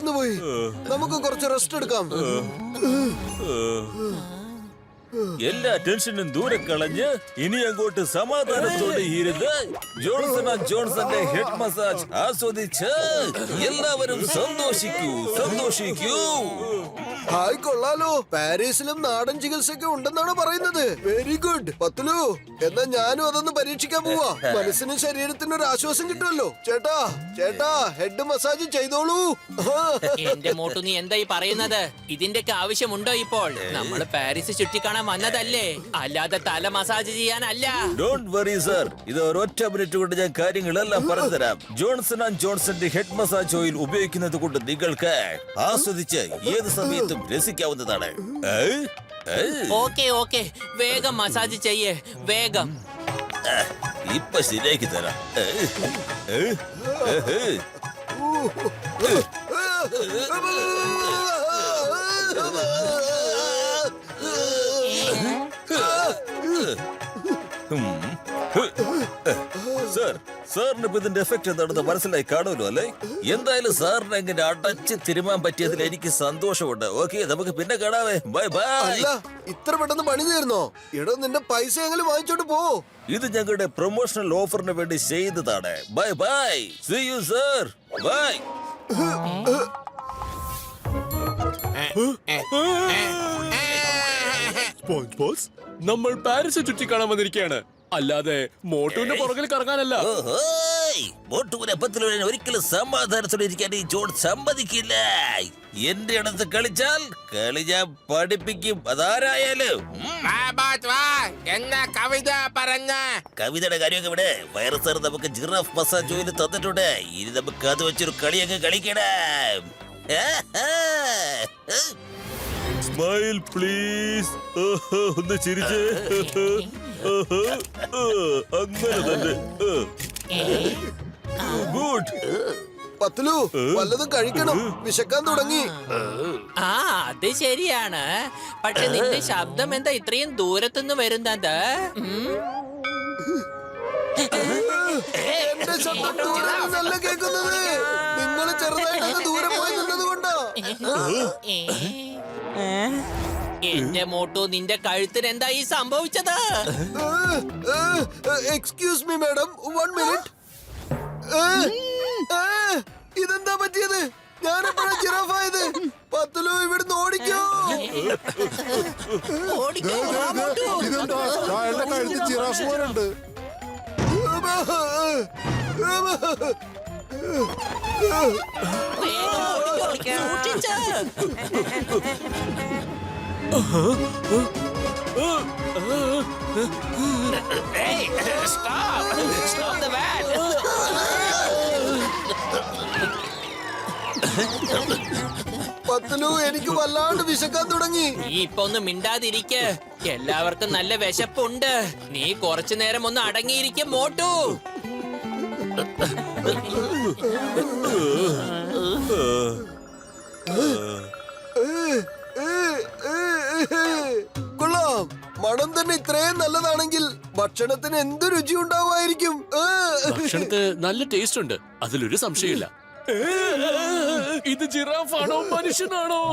മറന്നുപോയി. നമുക്ക് കുറച്ച് റെസ്റ്റ് എടുക്കാം. എല്ലാ ടെൻഷനും ദൂരെ കളഞ്ഞ് ഇനി അങ്ങോട്ട് സമാധാനത്തോടെ ഇരുന്ന് ജോൺസൺ ആൻഡ് ജോൺസന്റെ ഹെഡ് മസാജ് ആസ്വദിച്ച് എല്ലാവരും സന്തോഷിക്കൂ. ഹായ്, കൊള്ളാലോ. പാരീസിലും നാടൻ ചികിത്സയൊക്കെ ഉണ്ടെന്നാണ് പറയുന്നത്. വെരി ഗുഡ് പത്തുലു. എന്നാ ഞാനും അതൊന്ന് പരീക്ഷിക്കാൻ പോവാ. മനസ്സിനും ശരീരത്തിനും ഒരു ആശ്വാസം കിട്ടുമല്ലോ. ചേട്ടാ ഹെഡ് മസാജ് ചെയ്തോളൂ. എന്റെ മോട്ടു, നീ എന്തായി പറയുന്നത്? ഇതിന്റെയൊക്കെ ആവശ്യമുണ്ടോ ഇപ്പോൾ? നമ്മൾ പാരീസ് ചുറ്റിക്കാണാൻ വന്നതല്ലേ, അല്ലാതെ തല മസാജ് ചെയ്യാനല്ല. ഡോണ്ട് വറി സർ, ഇത് ഒരൊറ്റ മിനിറ്റ് കൊണ്ട് ഞാൻ കാര്യങ്ങളെല്ലാം പറഞ്ഞു തരാം. ജോൺസൺ ആൻഡ് ജോൺസന്റെ ഹെഡ് മസാജ് ഓയിൽ ഉപയോഗിക്കുന്നത് കൊണ്ട് നിങ്ങൾക്ക് ആസ്വദിച്ച് ഏത് സമയത്തും രസിക്കാവുന്നതാണ്. ഓക്കെ, വേഗം മസാജ് ചെയ്യേ, വേഗം. ഇപ്പൊ ശരിയാക്കി തരാം. സാറിന് ഇപ്പൊ ഇതിന്റെ എഫക്ട് എന്താണെന്ന് മനസ്സിലായി കാണുമല്ലോ അല്ലേ? എന്തായാലും സാറിന് എങ്ങനെ അടച്ച് തിരുമാൻ പറ്റിയതിൽ എനിക്ക് സന്തോഷമുണ്ട്. ഓക്കെ, നമുക്ക് പിന്നെ കാണാവേ. Bye bye. ഇത്ര പെട്ടെന്ന് പണി തീർന്നോ? എടോ, നിന്റെ പൈസ എങ്ങനെ വാങ്ങിച്ചോണ്ട് പോ. ഇത് ഞങ്ങളുടെ പ്രൊമോഷണൽ ഓഫറിന് വേണ്ടി ചെയ്തതാണ്. Bye bye. See you sir. Bye. നമ്മൾ പാരീസ് ചുറ്റിക്കാണാൻ വന്നിരിക്കുകയാണ്, അല്ലാതെ മോട്ടുവിന്റെ പുറകിൽ കറങ്ങാനല്ല. മോട്ടുവിനെ പത്തിലൂടെ ഒരിക്കലും സമാധാനത്തോടെ ഇരിക്കാൻ ഈ ജോൺ സമ്മതിക്കില്ല. എന്റെ അടുത്ത് കളിച്ചാൽ കളി ഞാൻ പഠിപ്പിക്കും, അതാരായാലും. കവിതയുടെ കാര്യമൊക്കെ ഇവിടെ വൈറസ് സാർ നമുക്ക് ജിറാഫ് മസാജ് ഓയിൽ തന്നിട്ടുണ്ട്. ഇനി നമുക്ക് അത് വെച്ചൊരു കളിയൊക്കെ കളിക്കണം. Smile please. ഒന്ന് ചിരിച്ചേ. അങ്ങനെ തന്നെ. ഗുഡ്. പത്തുലു, വല്ലതും കഴിക്കണം. വിശക്കാൻ തുടങ്ങി. അത് ശരിയാണ്. പക്ഷെ നിന്റെ ശബ്ദം എന്താ ഇത്രയും ദൂരത്തുനിന്ന് വരുന്നത്? എന്റെ ശബ്ദം ദൂരെ നിന്നല്ല കേൾക്കുന്നത്. നിങ്ങൾ ചെറുതായിട്ടൊക്കെ ദൂരെ പോയി നിന്നത് കൊണ്ടാ. എന്റെ മോട്ടു, നിന്റെ കഴുത്തിന് എന്താ ഈ സംഭവിച്ചത്? Excuse me madam, 1 minute. ഇതെന്താ പറ്റിയത്? ഞാനെപ്പോഴാ ജിറാഫായത്? പത്തുലു, ഇവിടുന്ന് ഓടിക്കോ. ജിറാഫ് പോലുണ്ട്. പത്തുലു, എനിക്ക് വല്ലാണ്ട് വിശക്കാൻ തുടങ്ങി. നീ ഇപ്പൊ ഒന്ന് മിണ്ടാതിരിക്ക്. എല്ലാവർക്കും നല്ല വിശപ്പുണ്ട്. നീ കുറച്ചു നേരം ഒന്ന് അടങ്ങിയിരിക്കും മോട്ടു. കൊള്ളാം. മണം തന്നെ ഇത്രയും നല്ലതാണെങ്കിൽ ഭക്ഷണത്തിന് എന്ത് രുചി ഉണ്ടാവുമായിരിക്കും. ഭക്ഷണത്തിന് നല്ല ടേസ്റ്റ് ഉണ്ട്, അതിലൊരു സംശയമില്ല. ഇത് ജിറാഫാണോ മനുഷ്യനാണോ?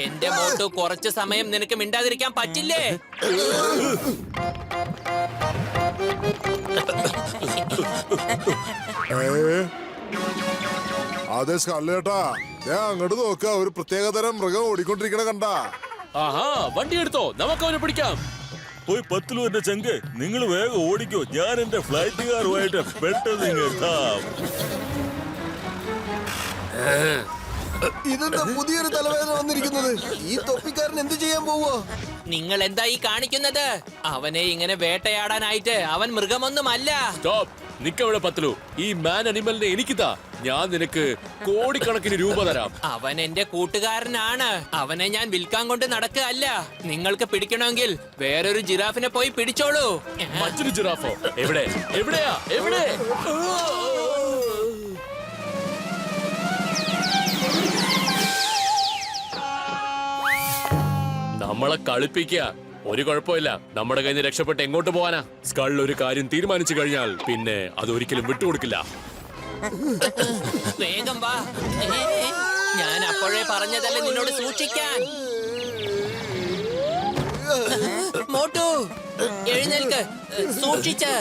എന്റെ മോട്ടു, കുറച്ചു സമയം നിനക്ക് മിണ്ടാതിരിക്കാൻ പറ്റില്ലേ? അതെ സ്കല്ലേട്ടാ, ഞാൻ അങ്ങോട്ട് നോക്ക. ഒരു പ്രത്യേകതരം മൃഗം ഓടിക്കൊണ്ടിരിക്കണ കണ്ട. ആഹാ, വണ്ടി എടുത്തോ, നമുക്ക് അവനെ പിടിക്കാം. പോയി പത്തുലു എന്റെ ചങ്ക്, നിങ്ങൾ വേഗം ഓടിക്കോ. ഞാൻ എന്റെ ഫ്ലൈറ്റുകാരുമായിട്ട് പെട്ടെന്ന് എത്താം. ഇതെന്താ പുതിയൊരു തലവേദന വന്നിരിക്കുന്നത്? ഈ തൊപ്പിക്കാരൻ എന്ത് ചെയ്യാൻ പോവാ? നിങ്ങൾ എന്താ ഈ കാണിക്കുന്നത്? അവനെ ഇങ്ങനെ വേട്ടയാടാനായിട്ട് അവൻ മൃഗമൊന്നുമല്ല. സ്റ്റോപ്പ്, നിക്കവിടെ പത്തുലു. ഈ മാൻ അനിമലിനെ എനിക്ക് താ, ഞാൻ നിനക്ക് കോടിക്കണക്കിന് രൂപ തരാം. അവൻ എന്റെ കൂട്ടുകാരനാണ്. അവനെ ഞാൻ വിൽക്കാൻ കൊണ്ട് നടക്കുകയല്ല. നിങ്ങൾക്ക് പിടിക്കണമെങ്കിൽ വേറൊരു ജിറാഫിനെ പോയി പിടിച്ചോളൂ. മറ്റൊരു ജിറാഫോ? എവിടെ? എവിടെയാ? എവിടെ? നമ്മളെ കളിപ്പിക്ക. ഒരു കുഴപ്പമില്ല. നമ്മുടെ കയ്യിൽ നിന്ന് രക്ഷപ്പെട്ട് എങ്ങോട്ട് പോവാനാ? സ്കൾ ഒരു കാര്യം തീരുമാനിച്ചു കഴിഞ്ഞാൽ പിന്നെ അത് ഒരിക്കലും വിട്ടുകൊടുക്കില്ല. വേഗം വാ. ഞാൻ അപ്പോഴേ പറഞ്ഞതല്ലേ നിന്നോട് സൂക്ഷിക്കാൻ. മോട്ടു എഴുന്നേൽക്ക്, സൂക്ഷിച്ച്.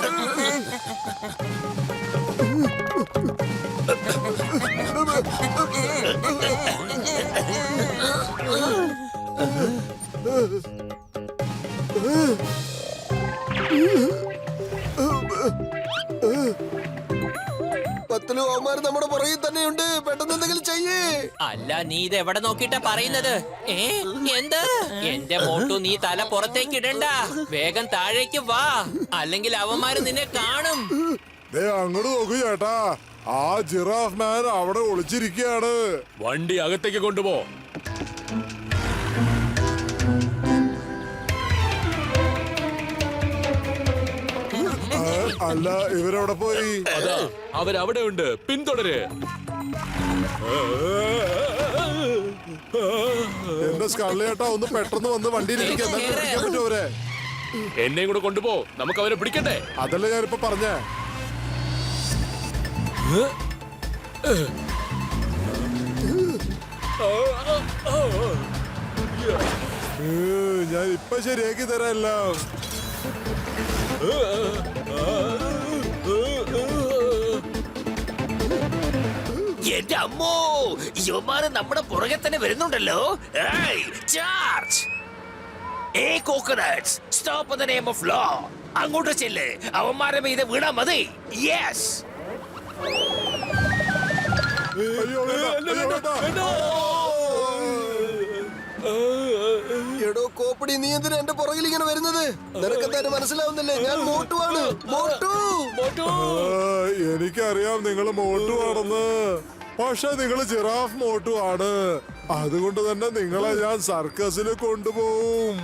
പത്തലു, അവന്മാർ നമ്മുടെ പുറകിൽ തന്നെയുണ്ട്. പെട്ടെന്ന് എന്തെങ്കിലും ചെയ്യേ. അല്ല, നീ ഇത് എവിടെ നോക്കിട്ടാ പറയുന്നത്? എന്ത്? എന്റെ മോട്ടു, നീ തല പുറത്തേക്ക് ഇടണ്ട. വേഗം താഴേക്ക് വാ, അല്ലെങ്കിൽ അവന്മാര് നിന്നെ കാണും. ദേ അങ്ങോട്ട് നോക്കൂ ചേട്ടാ, ആ ജിറാഫ് മാൻ അവിടെ ഒളിച്ചിരിക്കുകയാണ്. വണ്ടി അകത്തേക്ക് കൊണ്ടുപോ. അല്ല, ഇവരവിടെ പോയി. അതാ അവരവിടെ ഉണ്ട്, പിന്തുടര്. എന്റെ സ്കള്ള് ചേട്ടാ, ഒന്ന് പെട്ടെന്ന് വന്ന് വണ്ടിയിൽ ഇരിക്കാൻ പിടിക്കാൻ പറ്റുമോ അവരെ? എന്നെയും കൂടെ കൊണ്ടുപോ, നമുക്ക് അവരെ പിടിക്കണ്ടേ? അതല്ലേ ഞാനിപ്പോ പറഞ്ഞേ. ഞാൻ ഇപ്പൊ ശരിയാക്കി തരാം എല്ലാം. എന്റെ അമ്മോ, യുവമാര് നമ്മുടെ പുറകെ തന്നെ വരുന്നുണ്ടല്ലോ. Charge! Coconuts, stop in the name of law. അങ്ങോട്ട് ചെല്ല്, അവന്മാരെ മീതെ വീണാ മതി. യെസ്. അയ്യോ, എടോ കോപ്പടി, നീ എന്തിനാ എന്റെ പുറകിൽ ഇങ്ങനെ വരുന്നത്? നിനക്കെന്തായാലും മനസ്സിലാവുന്നില്ലേ, ഞാൻ മോട്ടുവാണ്. മോട്ടു. എനിക്കറിയാം നിങ്ങൾ മോട്ടു ആണെന്ന്, പക്ഷെ നിങ്ങൾ ജിറാഫ് മോട്ടു ആണ്. അതുകൊണ്ട് തന്നെ നിങ്ങളെ ഞാൻ സർക്കസിൽ കൊണ്ടുപോകും.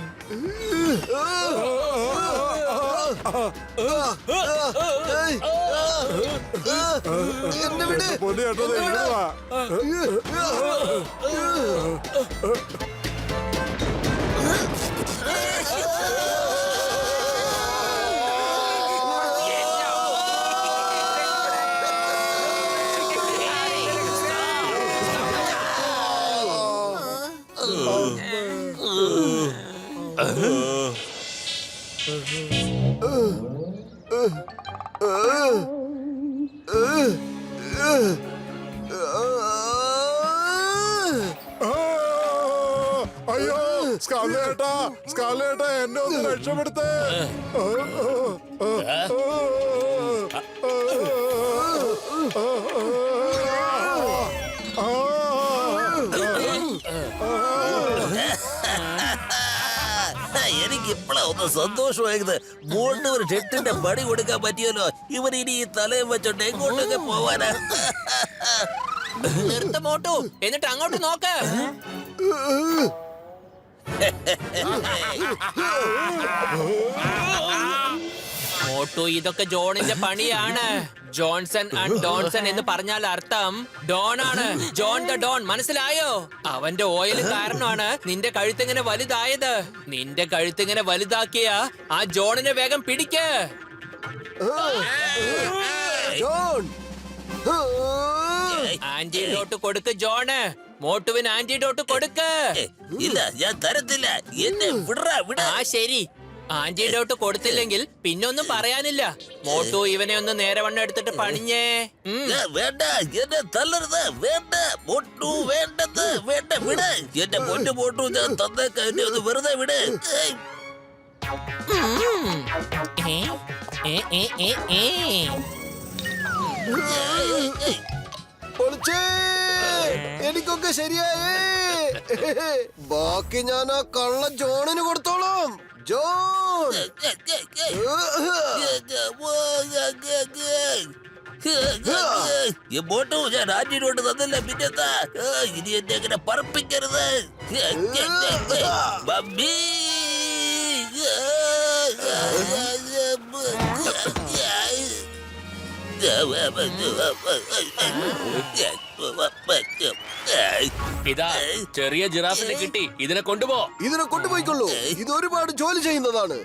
എന്നെ വിട്. പൊന്നു ചേട്ടാ, ഇങ്ങോട്ട് വാ. അയ്യോ, സ്കാർലേട്ടാ, സ്കാർലേട്ടാ, എന്നെ ഒന്ന് രക്ഷപ്പെടുത്തേ. എനിക്ക് ഇപ്പളാ ഒന്ന് സന്തോഷമായത്. മോളിന് ഒരു ഷെട്ടിന്റെ പണി കൊടുക്കാൻ പറ്റിയല്ലോ. ഇവർ ഇനി ഈ തലയും വെച്ചോണ്ട് എങ്ങോട്ടൊക്കെ പോവാനാ? നിർത്ത മോട്ടു, എന്നിട്ട് അങ്ങോട്ട് നോക്ക്. മോട്ടു, ഇതൊക്കെ ജോണിന്റെ പണിയാണ്. ജോൺസൺ ആൻഡ് ഡോൺസൺ എന്ന് പറഞ്ഞാൽ അർത്ഥം ഡോൺ ആണ്. ജോൺ ദ ഡോൺ, മനസ്സിലായോ? അവന്റെ ഓയിൽ കാരണമാണ് നിന്റെ കഴുത്തിങ്ങനെ വലുതായത്. നിന്റെ കഴുത്തിങ്ങനെ വലുതാക്കിയ ആ ജോണിനെ വേഗം പിടിക്ക്. ജോൺ, ആന്റിഡോട്ട് കൊടുക്ക് ജോണ്. മോട്ടുവിന് ആന്റിഡോട്ട് കൊടുക്ക്. ഇല്ല, ഞാൻ തരത്തില്ല. എന്നെ വിടറാ, വിട. ആ ശരി, ആന്റിഡോട്ട് കൊടുത്തില്ലെങ്കിൽ പിന്നൊന്നും പറയാനില്ല. മോട്ടു, ഇവനെ ഒന്ന് നേരവണ്ണം എടുത്തിട്ട് പണിഞ്ഞേ. വേണ്ട, എന്നെ തല്ലരുത്. വേണ്ട മോട്ടു, വേണ്ടത്. വേണ്ട, വിട്. എന്റെ പൊന്നു മോട്ടു, ഞാൻ തന്നേക്ക. എന്നെ ഒന്ന് വെറുതെ വിട്. പൊളിച്ചേ. എനിക്കൊക്കെ ശരിയായേ. ബാക്കി ഞാൻ ആ കള്ള ജോണിന് കൊടുത്തോളാം. ജോൺ, മോട്ടു, ഞാൻ ആന്റിനോട്ട് തന്നില്ല, പിന്നെന്താ? ഇനി എന്നെ അങ്ങനെ പറപ്പിക്കരുത്. മമ്മി, ഇതാ ചെറിയ ജിറാഫിനെ കിട്ടി, ഇതിനെ കൊണ്ടുപോ. ഇതിനെ കൊണ്ടുപോയിക്കൊള്ളൂ. ഇത് ഒരുപാട് ജോലി ചെയ്യുന്നതാണ്.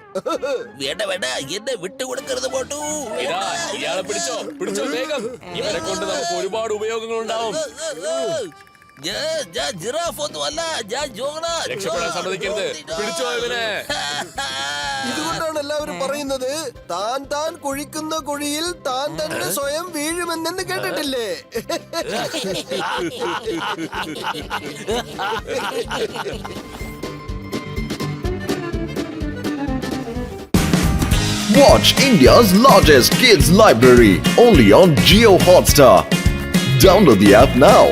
വേണ്ട വേണ്ട, എന്നെ വിട്ടുകൊടുക്കരുത് മോട്ടു. ഇതാ ഇയാളെ പിടിച്ചോ, പിടിച്ചോ വേഗം. ഇവരെ കൊണ്ട് നമുക്ക് ഒരുപാട് ഉപയോഗങ്ങൾ ഉണ്ടാവും. ഞാൻ ജിറാഫ് ഒന്നും അല്ല, ഞാൻ ജോണ. രക്ഷപ്പെടാൻ സമ്മതിക്കരുത്, പിടിച്ചോ ഇവനെ. ഇതുകൊണ്ടാണ് എല്ലാവരും പറയുന്നത്, താൻ കുഴിക്കുന്ന കുഴിയിൽ താൻ തന്നെ സ്വയം വീഴുമെന്നെന്ന് കേട്ടിട്ടില്ലേ? Watch India's largest kids library only on Jio Hotstar. Download the app now.